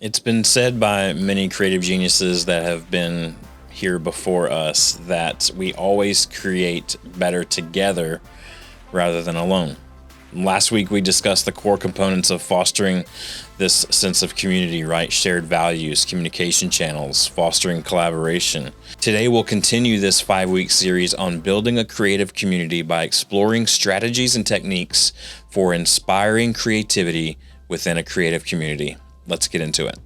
It's been said by many creative geniuses that have been here before us that we always create better together rather than alone. Last week, we discussed the core components of fostering this sense of community, right? Shared values, communication channels, fostering collaboration. Today, we'll continue this 5-week series on building a creative community by exploring strategies and techniques for inspiring creativity within a creative community. Let's get into it.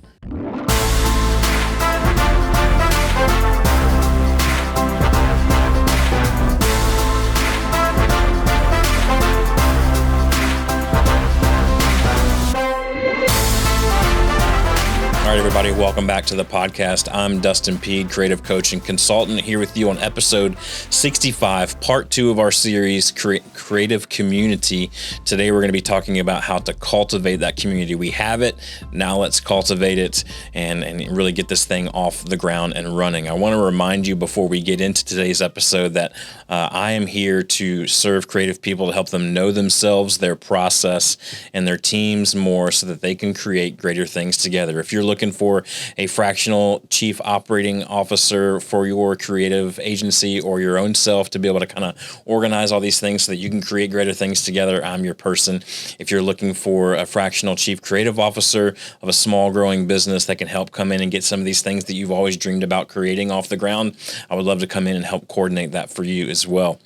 All right, everybody, welcome back to the podcast. I'm Dustin Peed, creative coach and consultant, here with you on episode 65, part 2 of our series, Creative Community. Today, we're going to be talking about how to cultivate that community. We have it, now let's cultivate it and really get this thing off the ground and running. I want to remind you before we get into today's episode that I am here to serve creative people to help them know themselves, their process, and their teams more so that they can create greater things together. If you're looking for a fractional chief operating officer for your creative agency or your own self to be able to kind of organize all these things so that you can create greater things together, I'm your person. If you're looking for a fractional chief creative officer of a small growing business that can help come in and get some of these things that you've always dreamed about creating off the ground, I would love to come in and help coordinate that for you as well.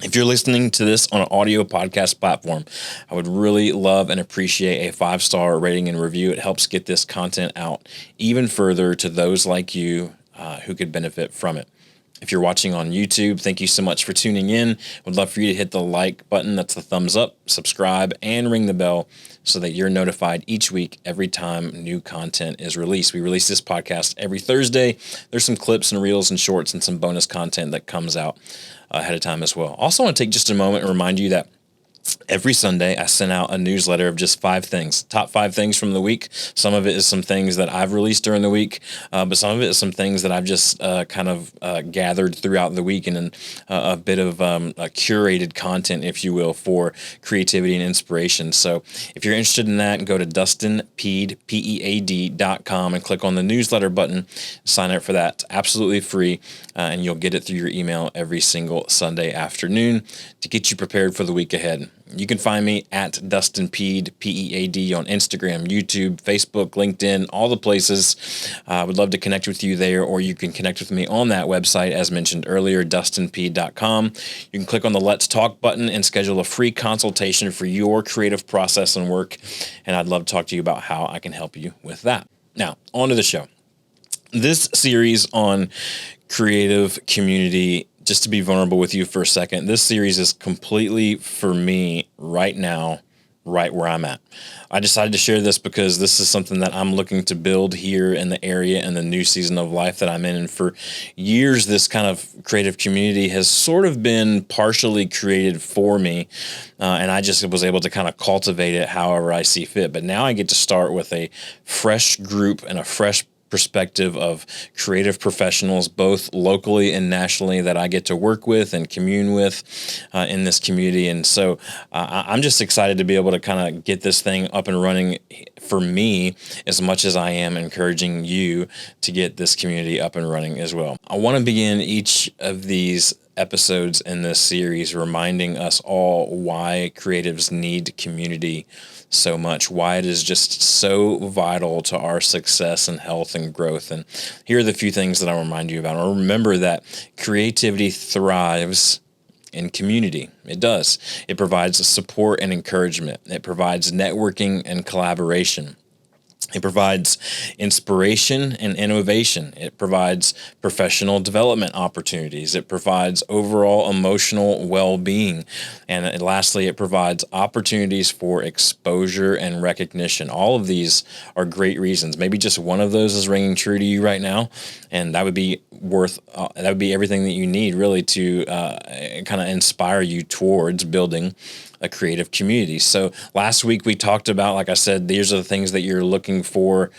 If you're listening to this on an audio podcast platform, I would really love and appreciate a 5-star rating and review. It helps get this content out even further to those like you who could benefit from it. If you're watching on YouTube, thank you so much for tuning in. Would love for you to hit the like button, that's the thumbs up, subscribe, and ring the bell so that you're notified each week every time new content is released. We release this podcast every Thursday. There's some clips and reels and shorts and some bonus content that comes out ahead of time as well. Also want to take just a moment and remind you that every Sunday, I send out a newsletter of just 5 things, top 5 things from the week. Some of it is some things that I've released during the week, but some of it is some things that I've just gathered throughout the week and a bit of curated content, if you will, for creativity and inspiration. So if you're interested in that, go to dustinpeed.com and click on the newsletter button, sign up for that. It's absolutely free, and you'll get it through your email every single Sunday afternoon to get you prepared for the week ahead. You can find me at Dustin Peed, P-E-A-D, on Instagram, YouTube, Facebook, LinkedIn, all the places. I would love to connect with you there, or you can connect with me on that website, as mentioned earlier, dustinpeed.com. You can click on the Let's Talk button and schedule a free consultation for your creative process and work, and I'd love to talk to you about how I can help you with that. Now, on to the show. This series on creative community, just to be vulnerable with you for a second, this series is completely for me right now, right where I'm at. I decided to share this because this is something that I'm looking to build here in the area and the new season of life that I'm in. And for years, this kind of creative community has sort of been partially created for me. And I just was able to kind of cultivate it however I see fit. But now I get to start with a fresh group and a fresh perspective of creative professionals, both locally and nationally, that I get to work with and commune with in this community. And so I'm just excited to be able to kind of get this thing up and running for me as much as I am encouraging you to get this community up and running as well. I want to begin each of these episodes in this series reminding us all why creatives need community so much, why it is just so vital to our success and health and growth. And here are the few things that I'll remind you about. Remember that creativity thrives in community. It does. It provides support and encouragement. It provides networking and collaboration. It provides inspiration and innovation. It provides professional development opportunities. It provides overall emotional well-being. And lastly, it provides opportunities for exposure and recognition. All of these are great reasons. Maybe just one of those is ringing true to you right now, and that would be everything that you need really to kind of inspire you towards building a creative community. So last week we talked about, like I said, these are the things that you're looking for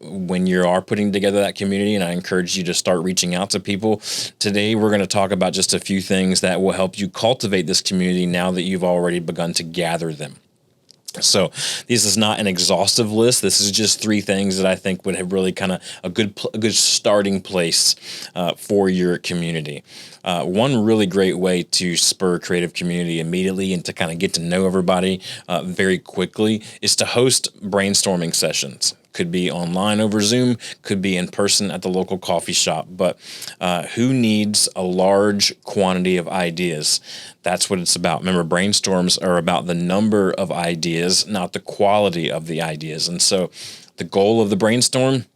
when you are putting together that community, and I encourage you to start reaching out to people. Today we're going to talk about just a few things that will help you cultivate this community now that you've already begun to gather them. So this is not an exhaustive list. This is just 3 things that I think would have really kind of a good starting place for your community. One really great way to spur creative community immediately and to kind of get to know everybody very quickly is to host brainstorming sessions. Could be online over Zoom, could be in person at the local coffee shop, but who needs a large quantity of ideas? That's what it's about. Remember, brainstorms are about the number of ideas, not the quality of the ideas. And so the goal of the brainstorm,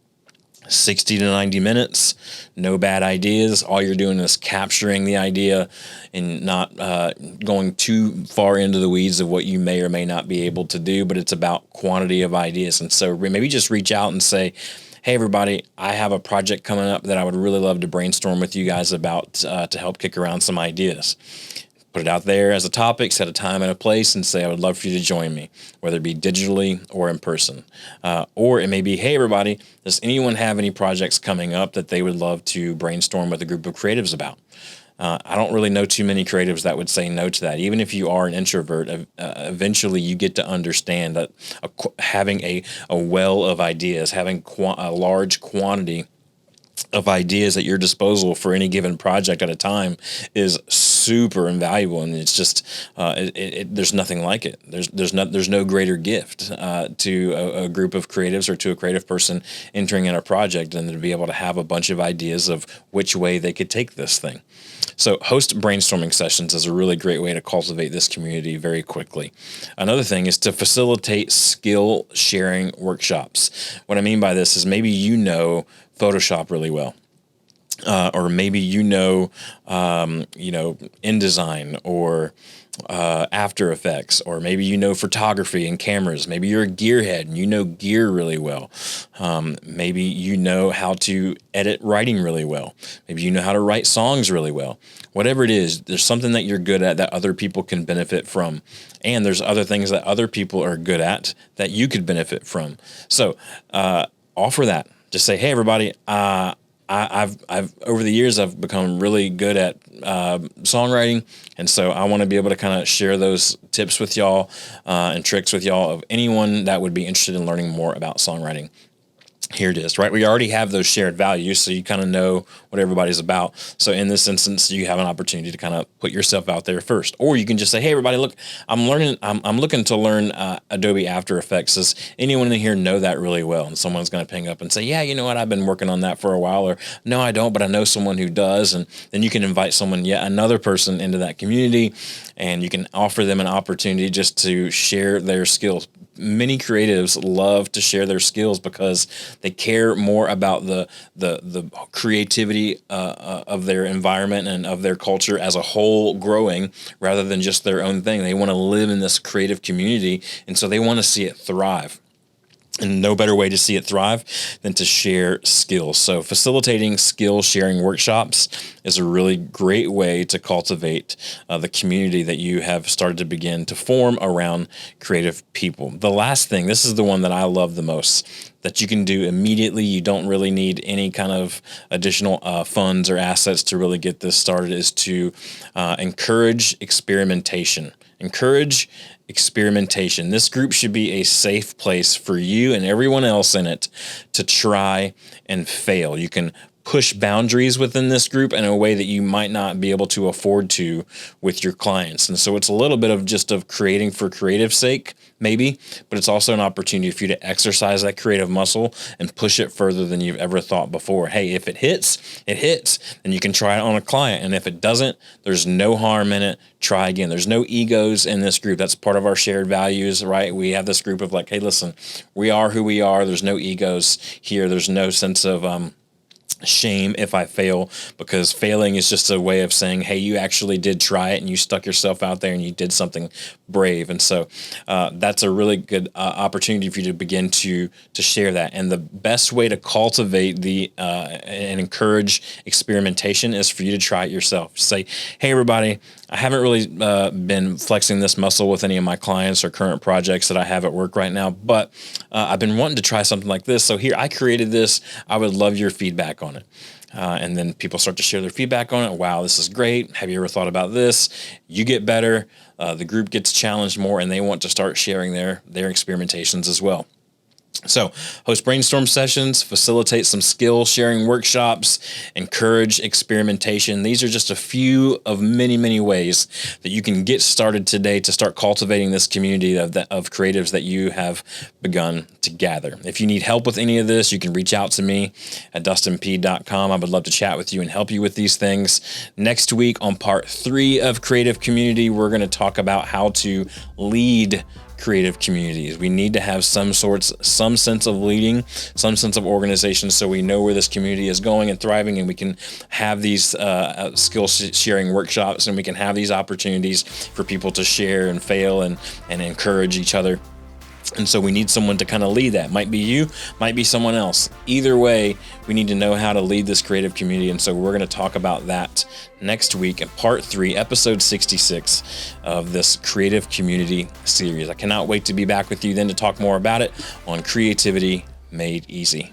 60 to 90 minutes, no bad ideas. All you're doing is capturing the idea and not going too far into the weeds of what you may or may not be able to do, but it's about quantity of ideas. And so maybe just reach out and say, hey, everybody, I have a project coming up that I would really love to brainstorm with you guys about to help kick around some ideas. Put it out there as a topic, set a time and a place, and say, I would love for you to join me, whether it be digitally or in person. Or it may be, hey, everybody, does anyone have any projects coming up that they would love to brainstorm with a group of creatives about? I don't really know too many creatives that would say no to that. Even if you are an introvert, eventually you get to understand that having a well of ideas, having a large quantity of ideas at your disposal for any given project at a time is super invaluable, and it's just there's nothing like it. There's no greater gift to a group of creatives or to a creative person entering in a project than to be able to have a bunch of ideas of which way they could take this thing. So host brainstorming sessions is a really great way to cultivate this community very quickly. Another thing is to facilitate skill sharing workshops. What I mean by this is maybe Photoshop really well. Or maybe InDesign or After Effects, or maybe photography and cameras. Maybe you're a gearhead and you know gear really well. Maybe you know how to edit writing really well. Maybe you know how to write songs really well. Whatever it is, there's something that you're good at that other people can benefit from. And there's other things that other people are good at that you could benefit from. So offer that. Just say, hey, everybody, I've over the years, I've become really good at songwriting. And so I want to be able to kind of share those tips with y'all and tricks with y'all of anyone that would be interested in learning more about songwriting. Here it is, right? We already have those shared values, so you kind of know what everybody's about. So in this instance, you have an opportunity to kind of put yourself out there first. Or you can just say, hey, everybody, look, I'm looking to learn Adobe After Effects. Does anyone in here know that really well? And someone's going to ping up and say, yeah, you know what, I've been working on that for a while. Or no, I don't, but I know someone who does. And then you can invite another person into that community, and you can offer them an opportunity just to share their skills. Many creatives love to share their skills because they care more about the creativity of their environment and of their culture as a whole growing rather than just their own thing. They want to live in this creative community, and so they want to see it thrive. And no better way to see it thrive than to share skills. So facilitating skill sharing workshops is a really great way to cultivate the community that you have started to begin to form around creative people. The last thing, this is the one that I love the most, that you can do immediately. You don't really need any kind of additional funds or assets to really get this started, is to encourage experimentation. Encourage experimentation. This group should be a safe place for you and everyone else in it to try and fail. You can push boundaries within this group in a way that you might not be able to afford to with your clients. And so it's a little bit of creating for creative sake, maybe, but it's also an opportunity for you to exercise that creative muscle and push it further than you've ever thought before. Hey, if it hits, it hits, and you can try it on a client. And if it doesn't, there's no harm in it. Try again. There's no egos in this group. That's part of our shared values, right? We have this group of like, hey, listen, we are who we are. There's no egos here. There's no sense of shame if I fail, because failing is just a way of saying, hey, you actually did try it and you stuck yourself out there and you did something brave. And so that's a really good opportunity for you to begin to share that. And the best way to cultivate and encourage experimentation is for you to try it yourself. Say, hey, everybody, I haven't really been flexing this muscle with any of my clients or current projects that I have at work right now, but I've been wanting to try something like this. So here, I created this. I would love your feedback on it. And then people start to share their feedback on it. Wow, this is great. Have you ever thought about this? You get better. The group gets challenged more, and they want to start sharing their experimentations as well. So host brainstorm sessions, facilitate some skill sharing workshops, encourage experimentation. These are just a few of many, many ways that you can get started today to start cultivating this community of creatives that you have begun to gather. If you need help with any of this, you can reach out to me at dustinp.com. I would love to chat with you and help you with these things. Next week on part 3 of Creative Community, we're going to talk about how to lead creative communities. We need to have some sense of leading, some sense of organization, so we know where this community is going and thriving, and we can have these skill sharing workshops, and we can have these opportunities for people to share and fail and encourage each other. And so we need someone to kind of lead that. Might be you, might be someone else. Either way, we need to know how to lead this creative community. And so we're going to talk about that next week in part 3, episode 66 of this creative community series. I cannot wait to be back with you then to talk more about it on Creativity Made Easy.